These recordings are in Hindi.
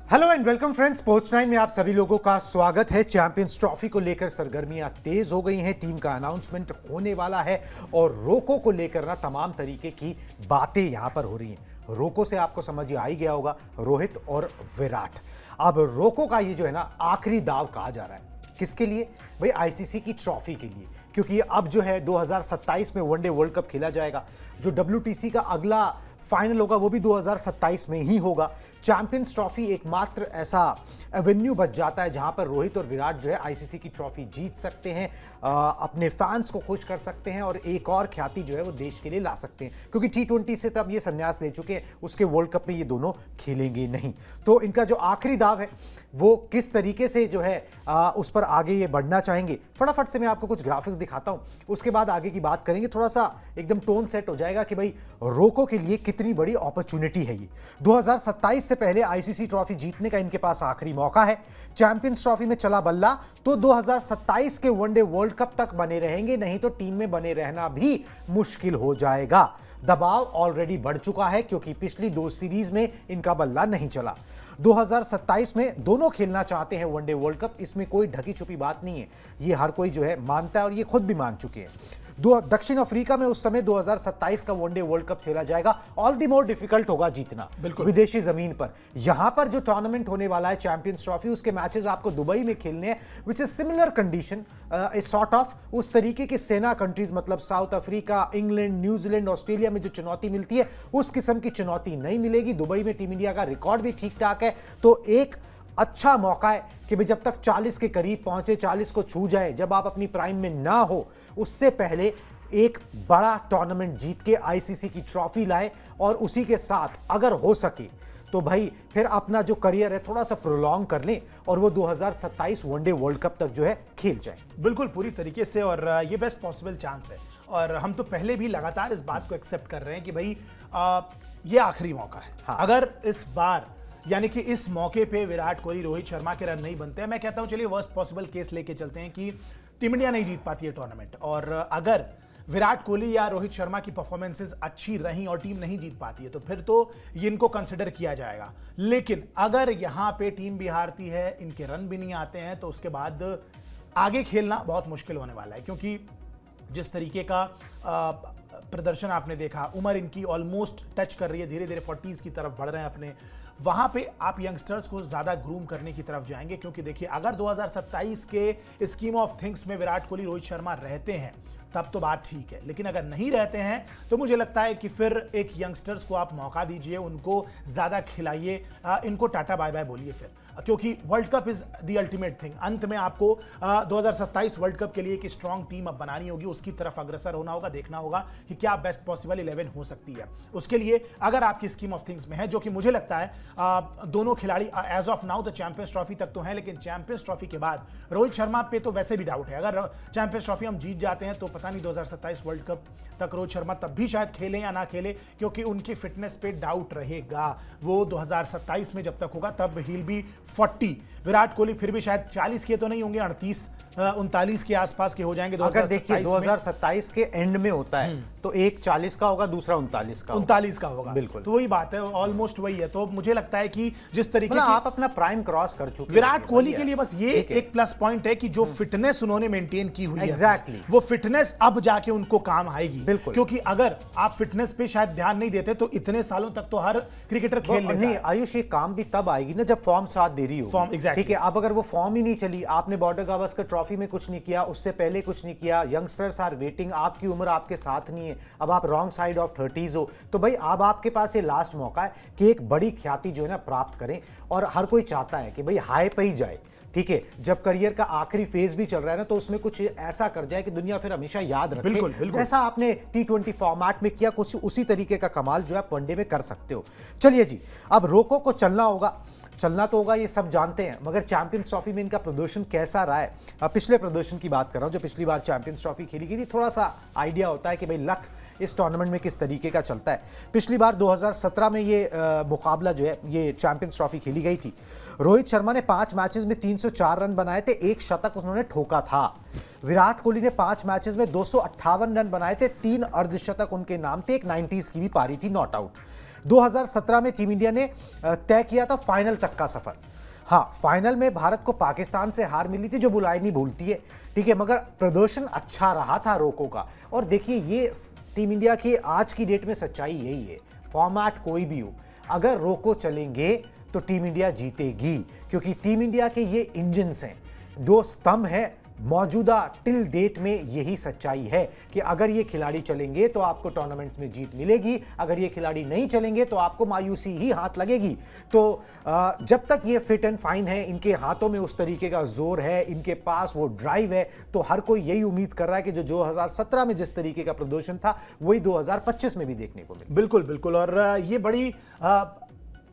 Hello and welcome friends, sports 9 में आप सभी लोगों का स्वागत है। चैंपियंस ट्रॉफी को लेकर सरगर्मियां तेज हो गई हैं, टीम का अनाउंसमेंट होने वाला है और रोको को लेकर ना तमाम तरीके की बातें यहां पर हो रही हैं। रोको से आपको समझ आ ही गया होगा, रोहित और विराट। अब रोको का ये जो है ना आखिरी दाव कहा जा रहा है। किसके लिए भाई? आईसीसी की ट्रॉफी के लिए, क्योंकि अब जो है 2027 में वनडे वर्ल्ड कप खेला जाएगा। जो WTC का अगला फाइनल होगा वो भी 2027 में ही होगा। चैंपियंस ट्रॉफी एकमात्र ऐसा एवेन्यू बच जाता है जहां पर रोहित और विराट जो है आईसीसी की ट्रॉफी जीत सकते हैं, अपने फैंस को खुश कर सकते हैं और एक और ख्याति जो है वो देश के लिए ला सकते हैं, क्योंकि T20 से तब ये संन्यास ले चुके हैं, उसके वर्ल्ड कप में ये दोनों खेलेंगे नहीं। तो इनका जो आखिरी दाव है वो किस तरीके से जो है उस पर आगे ये बढ़ना चाहेंगे। फटाफट से मैं आपको कुछ ग्राफिक्स दिखाता हूं, उसके बाद आगे की बात करेंगे। थोड़ा सा एकदम टोन सेट हो जाएगा कि भाई रोको के लिए कितनी बड़ी अपॉर्चुनिटी है ये। 2027 से पहले आईसीसी ट्रॉफी जीतने का इनके पास आखिरी मौका है। चैंपियंस ट्रॉफी में चला बल्ला तो 2027 के वनडे वर्ल्ड कप तक बने रहेंगे, नहीं तो टीम में बने रहना भी मुश्किल हो जाएगा। दबाव ऑलरेडी बढ़ चुका है क्योंकि पिछली 2 सीरीज में इनका बल्ला नहीं चला। 2027 में दोनों खेलना चाहते हैं वनडे वर्ल्ड कप, इसमें कोई ढकी छुपी बात नहीं है, ये हर कोई जो है मानता है और ये खुद भी मान चुके हैं। दक्षिण अफ्रीका में उस समय 2027 का वनडे वर्ल्ड कप खेला जाएगा। ऑल द मोर डिफिकल्ट होगा जीतना विदेशी जमीन पर। यहां पर जो टूर्नामेंट होने वाला है चैंपियंस ट्रॉफी, उसके मैचेस आपको दुबई में खेलने हैं, which is similar condition, sort of उस तरीके के सेना कंट्रीज, मतलब south Africa, England, New Zealand, Australia में जो चुनौती मिलती है उस किस्म की चुनौती नहीं मिलेगी। दुबई में टीम इंडिया का रिकॉर्ड भी ठीक ठाक है, तो एक अच्छा मौका है कि भाई जब तक 40 के करीब पहुंचे, 40 को छू जाए, जब आप अपनी प्राइम में ना हो, उससे पहले एक बड़ा टूर्नामेंट जीत के आईसीसी की ट्रॉफी लाए और उसी के साथ अगर हो सके तो भाई फिर अपना जो करियर है थोड़ा सा प्रोलॉन्ग कर लें और वो 2027 वनडे वर्ल्ड कप तक जो है खेल जाए। बिल्कुल पूरी तरीके से, और ये बेस्ट पॉसिबल चांस है। और हम तो पहले भी लगातार इस बात को एक्सेप्ट कर रहे हैं कि भाई ये आखिरी मौका है। हाँ। अगर इस बार यानी कि इस मौके पे विराट कोहली, रोहित शर्मा के रन नहीं बनते हैं, मैं कहता हूं चलिए वर्स्ट पॉसिबल केस लेके चलते हैं कि टीम इंडिया नहीं जीत पाती है टूर्नामेंट, और अगर विराट कोहली या रोहित शर्मा की परफॉर्मेंसेस अच्छी रही और टीम नहीं जीत पाती है तो फिर तो ये इनको कंसिडर किया जाएगा। लेकिन अगर यहां पे टीम भी हारती है, इनके रन भी नहीं आते हैं, तो उसके बाद आगे खेलना बहुत मुश्किल होने वाला है, क्योंकि जिस तरीके का प्रदर्शन आपने देखा, उम्र इनकी ऑलमोस्ट टच कर रही है, धीरे धीरे 40s की तरफ बढ़ रहे हैं अपने, वहां पे आप यंगस्टर्स को ज्यादा ग्रूम करने की तरफ जाएंगे। क्योंकि देखिए, अगर 2027 के स्कीम ऑफ थिंग्स में विराट कोहली, रोहित शर्मा रहते हैं तब तो बात ठीक है, लेकिन अगर नहीं रहते हैं तो मुझे लगता है कि फिर एक यंगस्टर्स को आप मौका दीजिए, उनको ज्यादा खिलाइए, इनको टाटा बाय बाय बोलिए फिर, क्योंकि world cup is the ultimate thing. अंत में आपको 2027 वर्ल्ड कप के लिए एक स्ट्रॉन्ग टीम अब बनानी होगी, उसकी तरफ अग्रसर होना होगा, देखना होगा कि क्या बेस्ट पॉसिबल 11 हो सकती है। उसके लिए अगर आपकी स्कीम ऑफ थिंग्स में है, जो कि मुझे लगता है दोनों खिलाड़ी एज ऑफ नाउ तो चैंपियंस ट्रॉफी तक तो है, लेकिन चैंपियंस ट्रॉफी के बाद रोहित शर्मा पे तो वैसे भी डाउट है। अगर चैंपियंस ट्रॉफी हम जीत जाते हैं तो पता नहीं 2027 वर्ल्ड कप तक रोहित शर्मा तब भी शायद खेले या ना खेले, क्योंकि उनकी फिटनेस पे डाउट रहेगा। वो 2027 में जब तक होगा तब ही बी 40। विराट कोहली फिर भी शायद 40 के तो नहीं होंगे, 38 39 के आसपास के हो जाएंगे। अगर देखिए 2027 के एंड में होता है तो एक 40 का होगा, दूसरा 39 का होगा। बिल्कुल, तो वही बात है, ऑलमोस्ट वही है। तो मुझे लगता है कि जिस तरीके से आप अपना प्राइम क्रॉस कर चुके हैं विराट कोहली के लिए, बस ये एक प्लस पॉइंट है कि जो फिटनेस उन्होंने मेंटेन की हुई है, वो फिटनेस अब जाके उनको काम आएगी। बिल्कुल, क्योंकि अगर आप फिटनेस पे शायद ध्यान नहीं देते तो इतने सालों तक तो हर क्रिकेटर खेल लेता है। आयुष, ये काम भी तब आएगी ना जब फॉर्म साथ दे रही हो। ठीक है, अब अगर वो फॉर्म ही नहीं चली, आपने बॉर्डर गावस्कर ट्रॉफी में कुछ नहीं किया, उससे पहले कुछ नहीं किया, यंगस्टर्स आर वेटिंग, आपकी उम्र आपके साथ नहीं है, अब आप रॉन्ग साइड ऑफ 30s हो, तो भाई अब आपके पास ये लास्ट मौका है कि एक बड़ी ख्याति जो है ना प्राप्त करें। और हर कोई चाहता है कि भाई हाई पे ही जाए। ठीक है, जब करियर का आखिरी फेज भी चल रहा है ना, तो उसमें कुछ ऐसा कर जाए कि दुनिया फिर हमेशा याद रखे। बिल्कुल, बिल्कुल। जैसा आपने T20 फॉर्मेट में किया, कुछ उसी तरीके का कमाल जो है वनडे में कर सकते हो। चलिए जी, अब रोको को चलना होगा, चलना तो होगा, ये सब जानते हैं, मगर चैंपियंस ट्रॉफी में इनका प्रदर्शन कैसा रहा है। पिछले प्रदर्शन की बात कर रहा हूं, जो पिछली बार चैंपियंस ट्रॉफी खेली गई थी, थोड़ा सा आइडिया होता है कि भाई लक इस टूर्नामेंट में किस तरीके का चलता है। पिछली बार 2017 में ये मुकाबला जो है, ये चैंपियंस ट्रॉफी खेली गई थी। रोहित शर्मा ने 5 मैचेस में 304 रन बनाए थे, 1 शतक उन्होंने ठोका था। विराट कोहली ने 5 मैचेस में 258 रन बनाए थे, 3 अर्धशतक उनके नाम थे, एक 90s की भी पारी थी, नॉट आउट। 2017 में टीम इंडिया ने तय किया था फाइनल तक का सफर। हाँ, फाइनल में भारत को पाकिस्तान से हार मिली थी जो बुलाई नहीं भूलती है, ठीक है, मगर प्रदर्शन अच्छा रहा था रोको का। और देखिए, ये टीम इंडिया की आज की डेट में सच्चाई यही है, फॉर्मेट कोई भी हो, अगर रोको चलेंगे तो टीम इंडिया जीतेगी, क्योंकि टीम इंडिया के ये इंजन्स हैं, दो स्तंभ है। मौजूदा टिल डेट में यही सच्चाई है कि अगर ये खिलाड़ी चलेंगे तो आपको टूर्नामेंट्स में जीत मिलेगी, अगर ये खिलाड़ी नहीं चलेंगे तो आपको मायूसी ही हाथ लगेगी। तो जब तक ये फिट एंड फाइन है, इनके हाथों में उस तरीके का जोर है, इनके पास वो ड्राइव है, तो हर कोई यही उम्मीद कर रहा है कि जो 2017 में जिस तरीके का प्रदर्शन था वही 2025 में भी देखने को मिले। बिल्कुल बिल्कुल। और ये बड़ी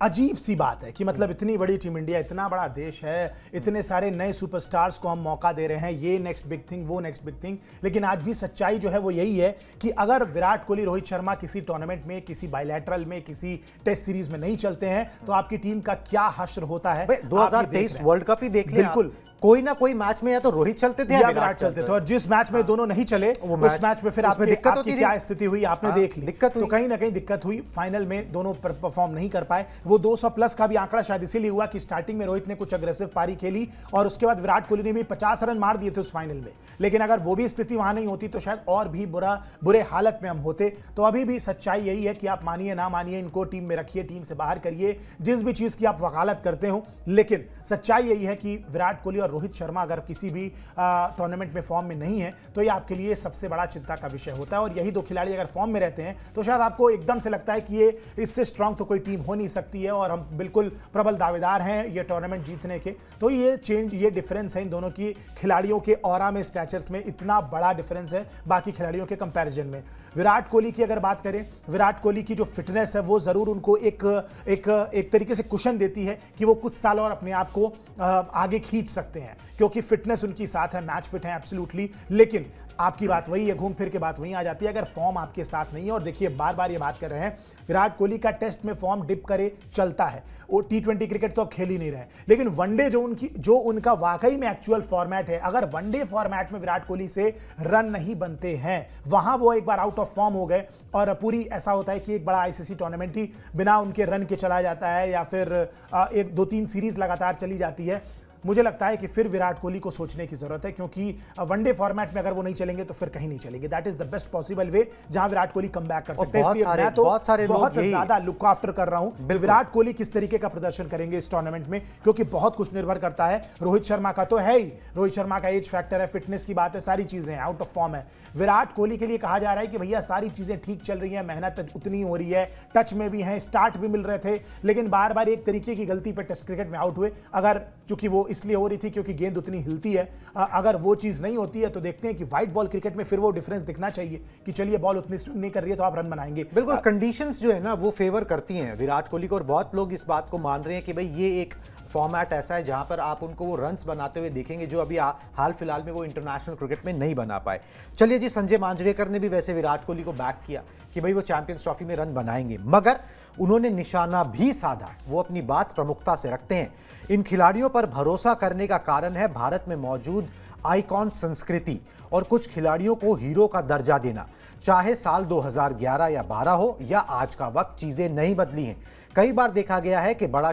अजीब सी बात है कि मतलब इतनी बड़ी टीम इंडिया, इतना बड़ा देश है, इतने सारे नए सुपरस्टार्स को हम मौका दे रहे हैं, ये नेक्स्ट बिग थिंग, वो नेक्स्ट बिग थिंग, लेकिन आज भी सच्चाई जो है वो यही है कि अगर विराट कोहली, रोहित शर्मा किसी टूर्नामेंट में, किसी बायलैटरल में, किसी टेस्ट सीरीज में नहीं चलते हैं तो आपकी टीम का क्या हश्र होता है। 2023 वर्ल्ड कप ही देख लें, बिल्कुल, कोई ना कोई मैच में या तो रोहित चलते थे या विराट चलते थे, और जिस मैच में दोनों नहीं चले उस मैच में फिर आपकी दिक्कत होती, क्या स्थिति हुई आपने देख ली। तो कहीं ना कहीं दिक्कत हुई, फाइनल में दोनों परफॉर्म नहीं कर पाए। वो 200 प्लस का भी आंकड़ा शायद इसीलिए हुआ कि स्टार्टिंग में रोहित ने कुछ अग्रेसिव पारी खेली और उसके बाद विराट कोहली ने भी 50 रन मार दिए थे उस फाइनल में, लेकिन अगर वो भी स्थिति वहां नहीं होती तो शायद और भी बुरे हालत में हम होते। तो अभी भी सच्चाई यही है कि आप मानिए ना मानिए, इनको टीम में रखिए, टीम से बाहर करिए, जिस भी चीज की आप वकालत करते हो, लेकिन सच्चाई यही है कि विराट कोहली और रोहित शर्मा अगर किसी भी टूर्नामेंट में फॉर्म में नहीं है तो ये आपके लिए सबसे बड़ा चिंता का विषय होता है। और यही दो खिलाड़ी अगर फॉर्म में रहते हैं तो शायद आपको एकदम से लगता है कि ये इससे स्ट्रांग तो कोई टीम हो नहीं सकती है और हम बिल्कुल प्रबल दावेदार हैं ये टूर्नामेंट जीतने के। तो ये चेंज, ये डिफरेंस है इन दोनों की खिलाड़ियों के ऑरा में, स्टैचर्स में, इतना बड़ा डिफरेंस है बाकी खिलाड़ियों के कंपैरिजन में। विराट कोहली की अगर बात करें, विराट कोहली की जो फिटनेस है वो जरूर उनको एक तरीके से कुशन देती है कि वो कुछ साल और अपने आप को आगे खींच सकते हैं, क्योंकि फिटनेस उनकी साथ है, मैच फिट है एब्सोल्युटली। लेकिन आपकी बात वही है, घूम फिर के बात वही आ जाती है, अगर फॉर्म आपके साथ नहीं है। और देखिए, बार बार ये बात कर रहे हैं, विराट कोहली का टेस्ट में फॉर्म डिप करे चलता है, वो T20 क्रिकेट तो अब खेल ही नहीं रहे, लेकिन वनडे जो उनका वाकई में एक्चुअल फॉर्मेट है, अगर वनडे फॉर्मेट में विराट कोहली से रन नहीं बनते हैं, वहां वो एक बार आउट ऑफ फॉर्म हो गए और पूरी ऐसा होता है कि एक बड़ा ICC टूर्नामेंट ही बिना उनके रन के चला जाता है, या फिर 1-2-3 सीरीज लगातार चली जाती है। मुझे लगता है कि फिर विराट कोहली को सोचने की जरूरत है, क्योंकि वनडे फॉर्मेट में अगर वो नहीं चलेंगे तो फिर कहीं नहीं चलेंगे। That is the best possible way जहां विराट कोहली कम बैक कर सकते हैं। इसलिए मैं तो बहुत ज्यादा लुक आफ्टर कर रहा हूं विराट कोहली किस तरीके का प्रदर्शन करेंगे इस टूर्नामेंट में, क्योंकि बहुत कुछ निर्भर करता है। रोहित शर्मा का तो है ही, रोहित शर्मा का एज फैक्टर है, फिटनेस की बात है, सारी चीजें आउट ऑफ फॉर्म है। विराट कोहली के लिए कहा जा रहा है कि भैया सारी चीजें ठीक चल रही है, मेहनत उतनी हो रही है, टच में भी है, स्टार्ट भी मिल रहे थे, लेकिन बार बार एक तरीके की गलती पर टेस्ट क्रिकेट में आउट हुए। अगर चूंकि वो इसलिए हो रही थी क्योंकि गेंद उतनी हिलती है, अगर वो चीज नहीं होती है तो देखते हैं कि व्हाइट बॉल क्रिकेट में फिर वो डिफरेंस दिखना चाहिए कि चलिए बॉल उतनी स्विंग नहीं कर रही है तो आप रन बनाएंगे। बिल्कुल, कंडीशंस जो है ना वो फेवर करती हैं विराट कोहली को, और बहुत लोग इस बात को मान रहे हैं कि भाई ये एक फॉर्मेट ऐसा है जहां पर आप उनको वो रन्स बनाते हुए देखेंगे जो अभी हाल फिलहाल में वो इंटरनेशनल क्रिकेट में नहीं बना पाए। चलिए जी, संजय मांजरेकर ने भी वैसे विराट कोहली को बैक किया कि भाई वो चैंपियंस ट्रॉफी में रन बनाएंगे, मगर उन्होंने निशाना भी साधा, वो अपनी बात प्रमुखता से रखते हैं। इन खिलाड़ियों पर भरोसा करने का कारण है भारत में मौजूद आइकॉन संस्कृति और कुछ खिलाड़ियों को हीरो का दर्जा देना। चाहे साल 2011 या 12 हो या आज का वक्त, चीजें नहीं बदली हैं। कई बार देखा गया है कि बड़ा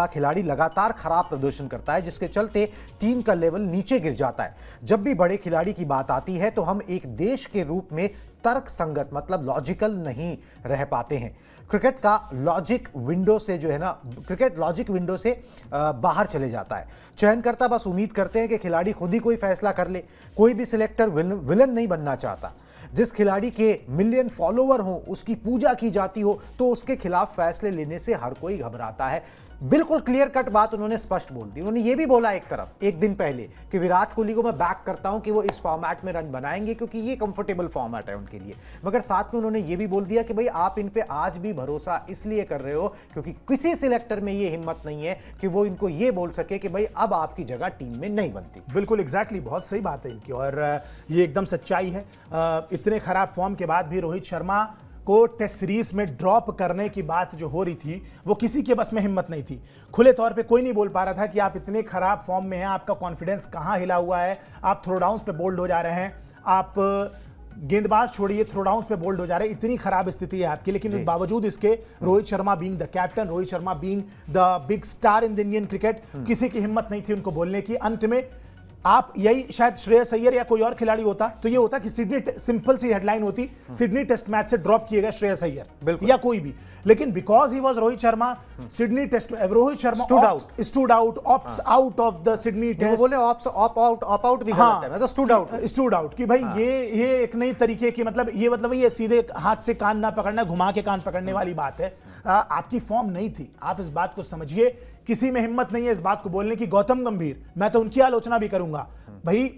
खिलाड़ी लगातार खराब प्रदर्शन करता है, जिसके चलते टीम का लेवल नीचे गिर जाता है। जब भी बड़े खिलाड़ी की बात आती है तो हम एक देश के रूप में तर्क संगत, मतलब लॉजिकल नहीं रह पाते हैं। क्रिकेट लॉजिक विंडो से बाहर चले जाता है। चयनकर्ता बस उम्मीद करते हैं कि खिलाड़ी खुद ही कोई फैसला कर ले। कोई भी सिलेक्टर विलन नहीं बनना चाहता। जिस खिलाड़ी के मिलियन फॉलोवर हो, उसकी पूजा की जाती हो, तो उसके खिलाफ फैसले लेने से हर कोई घबराता है। बिल्कुल क्लियर कट बात उन्होंने स्पष्ट बोल दी। उन्होंने ये भी बोला एक दिन पहले कि विराट कोहली को मैं बैक करता हूं कि वो इस फॉर्मेट में रन बनाएंगे क्योंकि ये कंफर्टेबल फॉर्मेट है उनके लिए, मगर साथ में उन्होंने ये भी बोल दिया कि भाई आप इन पे आज भी भरोसा इसलिए कर रहे हो क्योंकि किसी सिलेक्टर में ये हिम्मत नहीं है कि वो इनको ये बोल सके कि भाई अब आपकी जगह टीम में नहीं बनती। बिल्कुल एग्जैक्टली, बहुत सही बात है इनकी, और ये एकदम सच्चाई है। इतने खराब फॉर्म के बाद भी रोहित शर्मा को टेस्ट सीरीज में ड्रॉप करने की बात जो हो रही थी वो किसी के बस में हिम्मत नहीं थी। खुले तौर पे कोई नहीं बोल पा रहा था कि आप इतने खराब फॉर्म में हैं, आपका कॉन्फिडेंस कहाँ हिला हुआ है, आप थ्रो डाउन्स पे बोल्ड हो जा रहे हैं, आप गेंदबाज छोड़िए, थ्रोडाउन्स पे बोल्ड हो जा रहे हैं, इतनी खराब स्थिति है आपकी, लेकिन बावजूद इसके Rohit Sharma being the captain, Rohit Sharma being the big star in the Indian cricket, किसी की हिम्मत नहीं थी उनको बोलने की। अंत में आप यही शायद श्रेयस अय्यर या कोई और खिलाड़ी होता तो ये होता कि सिडनी, सिंपल सी हेडलाइन होती, सिडनी टेस्ट मैच से ड्रॉप किए गए श्रेयस अय्यर या कोई भी, लेकिन because he was Rohit Sharma, Sydney test, Rohit Sharma stood out, opts out of the Sydney test. बोले ऑप आउट भी गलत है, मैं तो स्टूड आउट कि भाई ये एक नई तरीके की, मतलब ये सीधे हाथ से कान ना पकड़ना, घुमा के कान पकड़ने वाली बात है। आपकी फॉर्म नहीं थी, आप इस बात को समझिए। किसी में हिम्मत नहीं है इस बात को बोलने की। गौतम गंभीर, मैं तो उनकी आलोचना भी करूंगा भाई,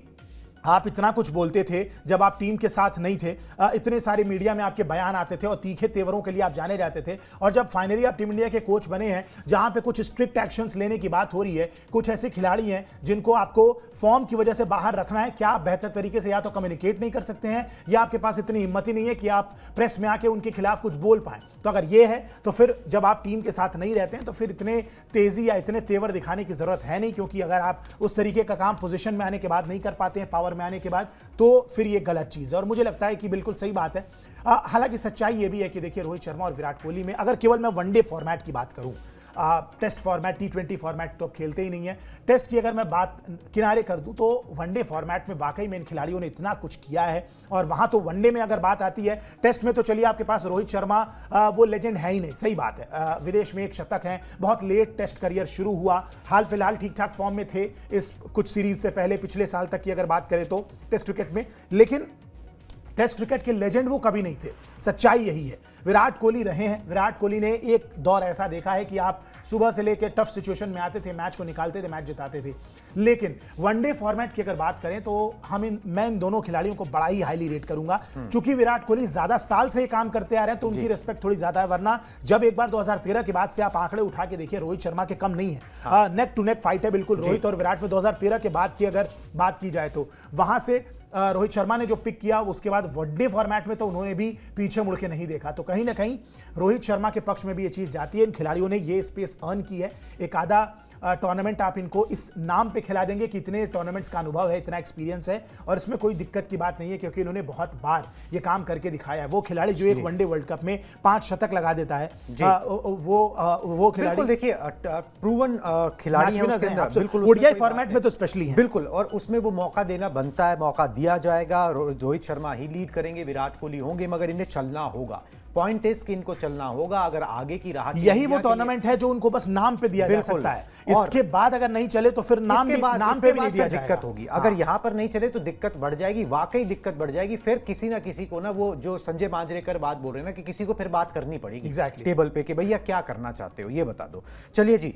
आप इतना कुछ बोलते थे जब आप टीम के साथ नहीं थे, इतने सारे मीडिया में आपके बयान आते थे और तीखे तेवरों के लिए आप जाने जाते थे, और जब फाइनली आप टीम इंडिया के कोच बने हैं जहां पे कुछ स्ट्रिक्ट एक्शंस लेने की बात हो रही है, कुछ ऐसे खिलाड़ी हैं जिनको आपको फॉर्म की वजह से बाहर रखना है, क्या आप बेहतर तरीके से या तो कम्युनिकेट नहीं कर सकते हैं या आपके पास इतनी हिम्मत ही नहीं है कि आप प्रेस में आके उनके खिलाफ कुछ बोल पाएं? तो अगर ये है तो फिर जब आप टीम के साथ नहीं रहते हैं तो फिर इतने तेजी या इतने तेवर दिखाने की जरूरत है नहीं, क्योंकि अगर आप उस तरीके का काम पोजीशन में आने के बाद नहीं कर पाते हैं, पावर में आने के बाद, तो फिर ये गलत चीज है। और मुझे लगता है कि बिल्कुल सही बात है। हालांकि सच्चाई ये भी है कि देखिए, रोहित शर्मा और विराट कोहली में अगर केवल मैं वनडे फॉर्मेट की बात करूं, टेस्ट फॉर्मेट, T20 फॉर्मेट तो अब खेलते ही नहीं है, टेस्ट की अगर मैं बात किनारे कर दूं तो वनडे फॉर्मेट में वाकई में इन खिलाड़ियों ने इतना कुछ किया है। और वहां तो वनडे में अगर बात आती है, टेस्ट में तो चलिए आपके पास रोहित शर्मा वो लेजेंड है ही नहीं, सही बात है, विदेश में एक शतक है, बहुत लेट टेस्ट करियर शुरू हुआ, हाल फिलहाल ठीक ठाक फॉर्म में थे इस कुछ सीरीज से पहले, पिछले साल तक की अगर बात करें तो टेस्ट क्रिकेट में, लेकिन टेस्ट क्रिकेट के लेजेंड वो कभी नहीं थे। सच्चाई यही है। विराट कोहली रहे हैं, विराट कोहली ने एक दौर ऐसा देखा है कि आप सुबह से लेकर टफ सिचुएशन में आते थे, मैच को निकालते थे, मैच जिताते थे। लेकिन वनडे फॉर्मेट की अगर बात करें तो मैं इन दोनों खिलाड़ियों को बड़ा ही हाईली रेट करूंगा। चूंकि विराट कोहली ज्यादा साल से ये काम करते आ रहे हैं तो उनकी रिस्पेक्ट थोड़ी ज्यादा है, वरना जब एक बार 2013 के बाद से आप आंकड़े उठा के देखिए, रोहित शर्मा के कम नहीं है। नेक टू नेक फाइट है बिल्कुल रोहित और विराट में 2013 के बाद की अगर बात की जाए तो। वहां से रोहित शर्मा ने जो पिक किया, उसके बाद वनडे फॉर्मेट में तो उन्होंने भी पीछे मुड़ के नहीं देखा। तो कहीं ना कहीं रोहित शर्मा के पक्ष में भी ये चीज जाती है। इन खिलाड़ियों ने ये स्पेस अर्न की है। एक आधा टूर्नामेंट आप इनको इस नाम पे खिला देंगे कि इतने टूर्नामेंट्स का अनुभव है, इतना एक्सपीरियंस है, और इसमें कोई दिक्कत की बात नहीं है, क्योंकि इन्होंने बहुत बार ये काम करके दिखाया है। वो खिलाड़ी जो एक वनडे वर्ल्ड कप में 5 शतक लगा देता है, वो खिलाड़ी बिल्कुल देखिए प्रूवन खिलाड़ी है उसके अंदर, बिल्कुल ओडीआई फॉर्मेट में तो स्पेशली है, बिल्कुल, और उसमें वो मौका देना बनता है, मौका दिया जाएगा। रोहित शर्मा ही लीड करेंगे, विराट कोहली होंगे, मगर इन्हें चलना होगा। पॉइंट इज कि इनको चलना होगा। अगर आगे की राह, यही वो टूर्नामेंट है जो उनको बस नाम पे दिया जा सकता है। इसके बाद अगर नहीं चले तो फिर नाम पे भी नहीं दिया जाएगा। दिक्कत होगी। अगर यहां पर नहीं चले तो दिक्कत बढ़ जाएगी, वाकई दिक्कत बढ़ जाएगी। फिर किसी ना किसी को ना, वो जो संजय मांजरेकर बात बोल रहे हैं ना, कि किसी को फिर बात करनी पड़ेगी टेबल पे कि भैया क्या करना चाहते हो, ये बता दो। चलिए जी,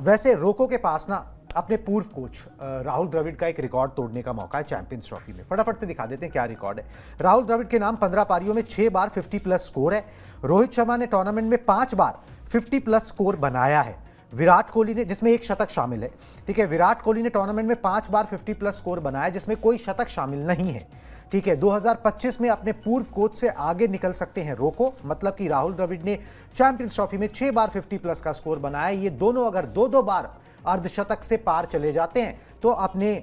वैसे रोको के पास ना अपने पूर्व कोच राहुल द्रविड़ का एक रिकॉर्ड तोड़ने का मौका है चैंपियंस ट्रॉफी में। फटाफट से दिखा देते हैं क्या रिकॉर्ड है। राहुल द्रविड़ के नाम 15 पारियों में 6 बार 50 प्लस स्कोर है। रोहित शर्मा ने टूर्नामेंट में 5 बार 50 प्लस स्कोर बनाया है। विराट कोहली ने, जिसमें एक शतक शामिल है, ठीक है, विराट कोहली ने टूर्नामेंट में 5 बार 50 प्लस स्कोर बनाया, जिसमें कोई शतक शामिल नहीं है। ठीक है, 2025 में अपने पूर्व कोच से आगे निकल सकते हैं रोको, मतलब कि राहुल द्रविड़ ने चैंपियंस ट्रॉफी में 6 बार 50 प्लस का स्कोर बनाया। ये दोनों अगर 2-2 बार अर्धशतक से पार चले जाते हैं तो अपने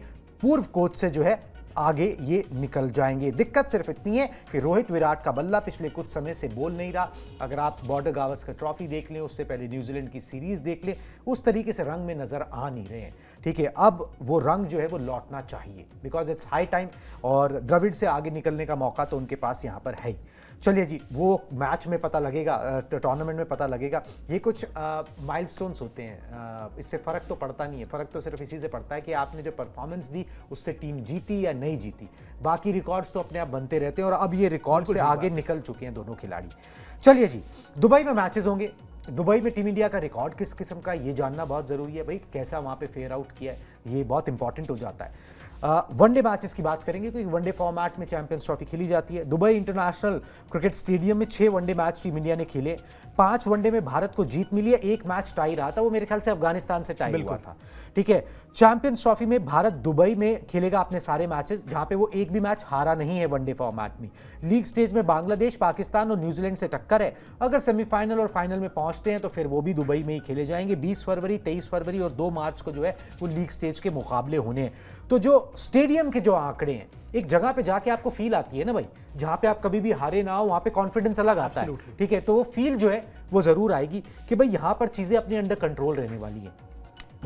पूर्व कोच से जो है आगे ये निकल जाएंगे। दिक्कत सिर्फ इतनी है कि रोहित विराट का बल्ला पिछले कुछ समय से बोल नहीं रहा। अगर आप बॉर्डर गावस्कर ट्रॉफी देख लें, उससे पहले न्यूजीलैंड की सीरीज देख लें, उस तरीके से रंग में नजर आ नहीं रहे हैं। ठीक है, अब वो रंग जो है वो लौटना चाहिए, बिकॉज इट्स हाई टाइम, और द्रविड़ से आगे निकलने का मौका तो उनके पास यहाँ पर है ही। चलिए जी, वो मैच में पता लगेगा, टूर्नामेंट में पता लगेगा। ये कुछ माइलस्टोन्स होते हैं, इससे फ़र्क तो पड़ता नहीं है। फ़र्क तो सिर्फ इसी से पड़ता है कि आपने जो परफॉर्मेंस दी उससे टीम जीती या नहीं जीती। बाकी रिकॉर्ड्स तो अपने आप बनते रहते हैं, और अब ये रिकॉर्ड से आगे निकल चुके हैं दोनों खिलाड़ी। चलिए जी, दुबई में मैचेस होंगे। दुबई में टीम इंडिया का रिकॉर्ड किस किस्म का, ये जानना बहुत ज़रूरी है भाई। कैसा वहाँ पे फेयर आउट किया है, ये बहुत इंपॉर्टेंट हो जाता है। वनडे मैचेस की बात करेंगे, क्योंकि वनडे फॉर्मेट में चैंपियंस ट्रॉफी खेली जाती है। दुबई इंटरनेशनल क्रिकेट स्टेडियम में 6 वनडे मैच टीम इंडिया ने खेले। 5 वनडे में भारत को जीत मिली है, 1 मैच टाई रहा था, वो मेरे ख्याल से अफगानिस्तान से टाई हुआ था। ठीक है, चैंपियंस ट्रॉफी में भारत दुबई में खेलेगा अपने सारे मैचेस, जहां पे वो एक भी मैच हारा नहीं है वनडे फॉर्मेट में। लीग स्टेज में बांग्लादेश, पाकिस्तान और न्यूजीलैंड से टक्कर है। अगर सेमीफाइनल और फाइनल में पहुंचते हैं तो फिर वो भी दुबई में ही खेले जाएंगे। 20 फरवरी, 23 फरवरी और 2 मार्च को जो है वो लीग स्टेज के मुकाबले होने हैं। तो जो स्टेडियम के जो आंकड़े हैं, एक जगह पे जाके आपको फील आती है ना भाई, जहां पे आप कभी भी हारे ना हो, वहां पे कॉन्फिडेंस अलग आता है, ठीक है। तो वो फील जो है वो जरूर आएगी कि भाई यहां पर चीजें अपने अंडर कंट्रोल रहने वाली है।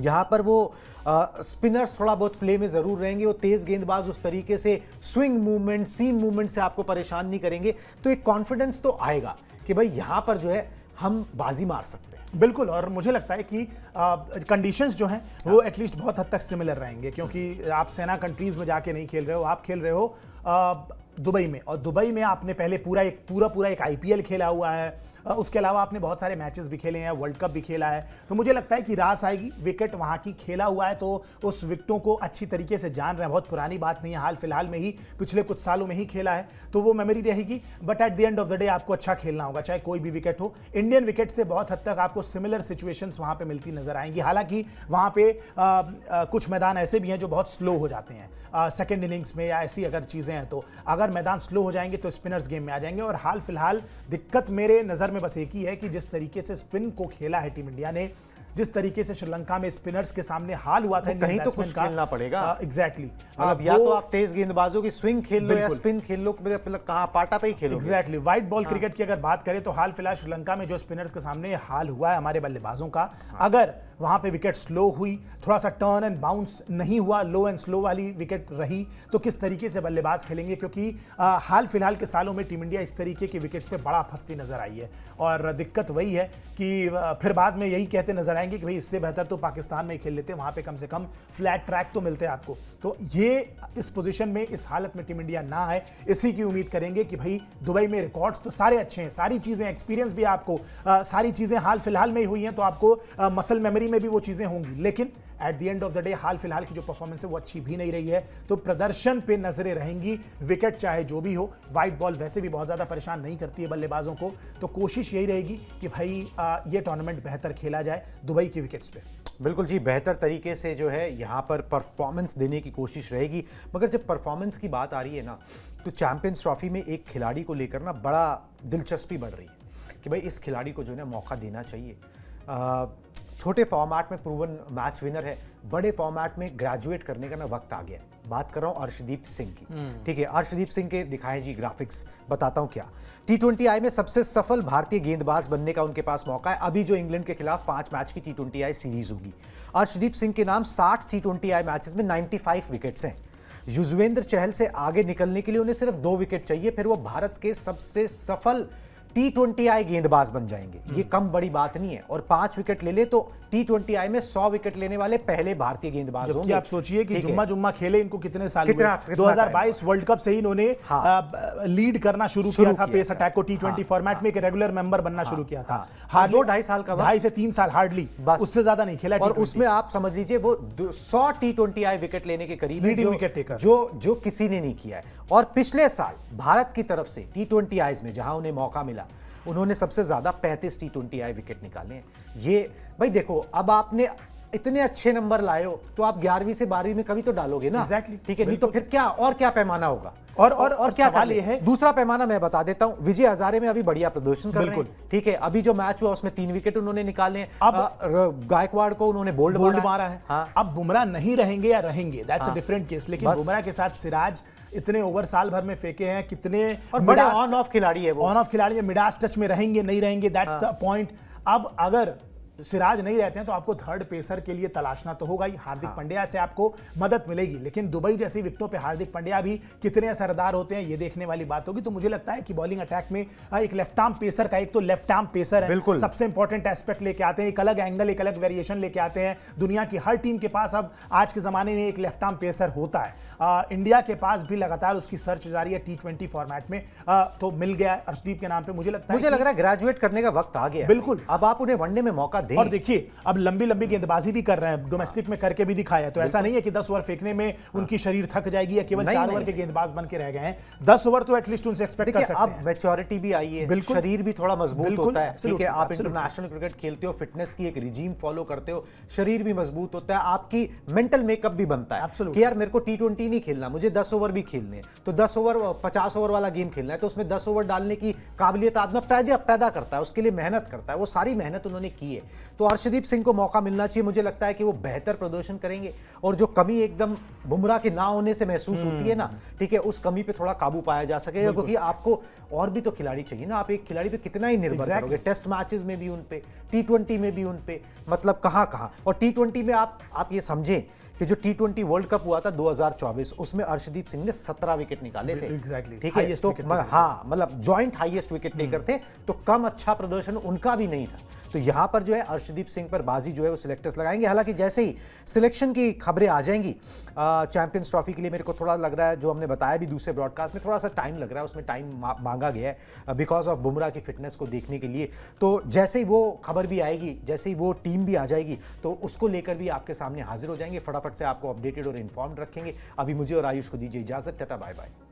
यहाँ पर वो स्पिनर्स थोड़ा बहुत प्ले में जरूर रहेंगे, वो तेज गेंदबाज उस तरीके से स्विंग मूवमेंट, सीम मूवमेंट से आपको परेशान नहीं करेंगे। तो एक कॉन्फिडेंस तो आएगा कि भाई यहाँ पर जो है हम बाजी मार सकते हैं। बिल्कुल, और मुझे लगता है कि कंडीशंस जो हैं वो एटलीस्ट बहुत हद तक सिमिलर रहेंगे, क्योंकि आप सेना कंट्रीज में जाके नहीं खेल रहे हो, आप खेल रहे हो दुबई में, और दुबई में आपने पहले पूरा एक आईपीएल खेला हुआ है, उसके अलावा आपने बहुत सारे मैचेस भी खेले हैं, वर्ल्ड कप भी खेला है। तो मुझे लगता है कि रास आएगी, विकेट वहां की खेला हुआ है तो उस विकेटों को अच्छी तरीके से जान रहे हैं, बहुत पुरानी बात नहीं है, हाल फिलहाल में ही पिछले कुछ सालों में ही खेला है, तो वो मेमोरी रहेगी। But at the end of the day आपको अच्छा खेलना होगा, चाहे कोई भी विकेट हो। इंडियन विकेट से बहुत हद तक आपको सिमिलर सिचुएशंस वहां पे मिलती नजर आएंगी। हालांकि वहां पे कुछ मैदान ऐसे भी हैं जो बहुत स्लो हो जाते हैं सेकेंड इनिंग्स में, या ऐसी अगर चीजें हैं तो अगर मैदान स्लो हो जाएंगे तो स्पिनर्स गेम में आ जाएंगे। और हाल फिलहाल दिक्कत मेरे नजर में बस एक ही है कि जिस तरीके से स्पिन को खेला है टीम इंडिया ने, जिस तरीके से श्रीलंका में स्पिनर्स के सामने हाल हुआ था, कहीं तो कुछ खेलना पड़ेगा। एग्जैक्टली, मतलब या तो आप तेज गेंदबाजों की स्विंग खेल लो या स्पिन खेल लो, कहां पाटा पे ही खेलो। एग्जैक्टली, व्हाइट बॉल क्रिकेट की अगर बात करें तो हाल फिलहाल श्रीलंका में जो स्पिनर्स के सामने हाल हुआ है हमारे बल्लेबाजों का, अगर वहां पे विकेट स्लो हुई, थोड़ा सा टर्न एंड बाउंस नहीं हुआ, लो एंड स्लो वाली विकेट रही, तो किस तरीके से बल्लेबाज खेलेंगे, क्योंकि हाल फिलहाल के सालों में टीम इंडिया इस तरीके के विकेट पे बड़ा फंसती नजर आई है। और दिक्कत वही है कि फिर बाद में यही कहते नजर आएंगे कि भाई इससे बेहतर तो पाकिस्तान में खेल लेते, वहां पे कम से कम फ्लैट ट्रैक तो मिलते आपको। तो ये इस पोजीशन में, इस हालत में टीम इंडिया ना आए, इसी की उम्मीद करेंगे कि भाई दुबई में रिकॉर्ड्स तो सारे अच्छे हैं, सारी चीजें, एक्सपीरियंस भी आपको, सारी चीजें हाल फिलहाल में ही हुई हैं, तो आपको मसल मेमोरी में भी वो चीजें होंगी। लेकिन at the end of the day हाल फिलहाल की जो परफॉर्मेंस है वो अच्छी भी नहीं रही है, तो प्रदर्शन पे नजरें रहेंगी। विकेट चाहे जो भी हो, व्हाइट बॉल वैसे भी बहुत ज्यादा परेशान नहीं करती है बल्लेबाजों को, तो कोशिश यही रहेगी कि भाई ये टूर्नामेंट बेहतर खेला जाए दुबई की विकेट्स पे। बिल्कुल जी, बेहतर तरीके से जो है यहाँ पर परफॉर्मेंस देने की कोशिश रहेगी। मगर जब परफॉर्मेंस की बात आ रही है ना, तो चैंपियंस ट्रॉफी में एक खिलाड़ी को लेकर ना बड़ा दिलचस्पी बढ़ रही है कि भाई इस खिलाड़ी को जो है ना मौका देना चाहिए। छोटे फॉर्मेट में प्रूवन मैच विनर है, बड़े फॉर्मेट में ग्रेजुएट करने का ना वक्त आ गया है। बात कर रहा हूं अर्शदीप सिंह की, ठीक है। अर्शदीप सिंह के दिखाएं जी ग्राफिक्स, बताता हूं क्या। T20I में सबसे सफल भारतीय गेंदबाज बनने का उनके पास मौका है। अभी जो इंग्लैंड के खिलाफ 5 मैच की T20I सीरीज होगी, अर्शदीप सिंह के नाम 60 T20I मैचेस में 95 विकेट्स हैं। युजवेंद्र चहल से आगे निकलने के लिए उन्हें सिर्फ 2 विकेट चाहिए, फिर वो भारत के सबसे सफल T20I गेंदबाज बन जाएंगे। ये कम बड़ी बात नहीं है। और 5 विकेट ले ले तो T20I में 100 विकेट लेने वाले पहले भारतीय गेंदबाज होंगे। आप सोचिए कि जुम्मा खेले इनको कितने साल हुए। 2022 वर्ल्ड कप से ही इन्होंने लीड करना शुरू किया था पेस अटैक को, T20 फॉर्मेट में एक रेगुलर मेंबर बनना शुरू किया था। हार्डली 2.5 साल का, 2.5 से 3 साल हार्डली, उससे ज्यादा नहीं खेला। और उसमें आप समझ लीजिए वो 100 T20I विकेट लेने के करीब लीडिंग विकेट टेकर, जो किसी ने नहीं किया है। और पिछले साल भारत की तरफ से T20Is में जहां उन्हें मौका मिला, उन्होंने सबसे ज्यादा 35 T20I विकेट निकाले हैं। ये भाई देखो, अब आपने इतने अच्छे नंबर लाए हो तो आप 11वीं से 12वीं में कभी तो डालोगे ना। एग्जैक्टली, ठीक है, नहीं तो फिर क्या, और क्या पैमाना होगा। और क्या सवाल ये है, दूसरा पैमाना मैं बता देता हूं, विजय हजारे में अभी बढ़िया प्रदर्शन कर रहे हैं, ठीक है। अभी जो मैच हुआ उसमें 3 विकेट उन्होंने निकाले हैं। अब गायकवाड़ को उन्होंने बोल्ड मारा है। हाँ। अब बुमराह नहीं रहेंगे या रहेंगे, दैट्स अ डिफरेंट केस। लेकिन बुमराह के साथ सिराज इतने ओवर साल भर में फेंके हैं, कितने, और बड़े ऑन ऑफ खिलाड़ी है वो, ऑन ऑफ खिलाड़ी है, मिडास टच में रहेंगे नहीं रहेंगे, दैट्स द पॉइंट। अब अगर सिराज नहीं रहते हैं तो आपको थर्ड पेसर के लिए तलाशना तो होगा ही। हार्दिक पांड्या से आपको मदद मिलेगी, लेकिन दुबई जैसी विकेटों पे हार्दिक पांड्या भी कितने असरदार होते हैं ये देखने वाली बात होगी। तो मुझे लगता है कि बॉलिंग अटैक में एक लेफ्ट आर्म पेसर का, एक तो लेफ्ट आर्म पेसर है, बिल्कुल सबसे इंपॉर्टेंट एस्पेक्ट लेके आते हैं, एक अलग एंगल, एक अलग वेरिएशन लेके आते हैं। दुनिया की हर टीम के पास अब आज के जमाने में एक लेफ्ट आर्म पेसर होता है। इंडिया के पास भी लगातार उसकी सर्च जारी है T20 फॉर्मेट में, तो मिल गया अर्शदीप के नाम पे। मुझे लग रहा है ग्रेजुएट करने का वक्त आ गया। बिल्कुल, अब आप उन्हें वनडे में मौका दें। और देखिए अब लंबी गेंदबाजी भी कर रहे हैं, डोमेस्टिक में करके भी दिखाया, तो ऐसा नहीं है कि 10 ओवर फेंकने में उनकी शरीर थक जाएगी या केवल 4 ओवर के गेंदबाज बन के रह गए हैं। 10 ओवर तो एटलीस्ट उनसे एक्सपेक्ट कर सकते हैं। अब मैच्योरिटी भी आई है, शरीर भी थोड़ा मजबूत होता है, ठीक है। आप इंटरनेशनल क्रिकेट खेलते हो, फिटनेस की एक रिजीम फॉलो करते हो, शरीर भी मजबूत होता है, आपकी मेंटल मेकअप भी बनता है कि यार मेरे को T20 नहीं खेलना, मुझे 10 ओवर भी खेलने हैं। तो 10 ओवर 50 ओवर वाला गेम खेलना है, तो उसमें 10 ओवर डालने की काबिलियत आदमी पैदा करता है, उसके लिए मेहनत करता है। वो सारी मेहनत उन्होंने की है। तो अर्शदीप सिंह को मौका मिलना चाहिए। मुझे लगता है कि वो बेहतर प्रदर्शन करेंगे और जो कमी एकदम बुमराह के ना होने से महसूस होती है ना, ठीक है, उस कमी पे थोड़ा काबू पाया जा सकेगा, क्योंकि आपको और भी तो खिलाड़ी चाहिए ना। आप एक खिलाड़ी पे कितना ही निर्भर करोगे? टेस्ट मैचेस में भी उन पे, T20 में भी उन पे, मतलब कहां और T20 में आप ये समझें कि जो T20 वर्ल्ड कप हुआ था 2024, उसमें अर्शदीप सिंह ने 17 विकेट निकाले थे। एग्जैक्टली, ठीक है, तो हाँ, मतलब जॉइंट हाईएस्ट विकेट टेकर थे, तो कम अच्छा प्रदर्शन उनका भी नहीं था। तो यहां पर जो है अर्शदीप सिंह पर बाजी जो है वो सिलेक्टर्स लगाएंगे। हालांकि जैसे ही सिलेक्शन की खबरें आ जाएंगी चैंपियंस ट्रॉफी के लिए, मेरे को थोड़ा लग रहा है, जो हमने बताया भी दूसरे ब्रॉडकास्ट में, थोड़ा सा टाइम लग रहा है, उसमें टाइम मांगा गया है बिकॉज ऑफ बुमराह की फिटनेस को देखने के लिए। तो जैसे ही वो खबर भी आएगी, जैसे ही वो टीम भी आ जाएगी, तो उसको लेकर भी आपके सामने हाजिर हो जाएंगे, फटाफट से आपको अपडेटेड और इन्फॉर्म्ड रखेंगे। अभी मुझे और आयुष को दीजिए इजाजत, टाटा बाय बाय।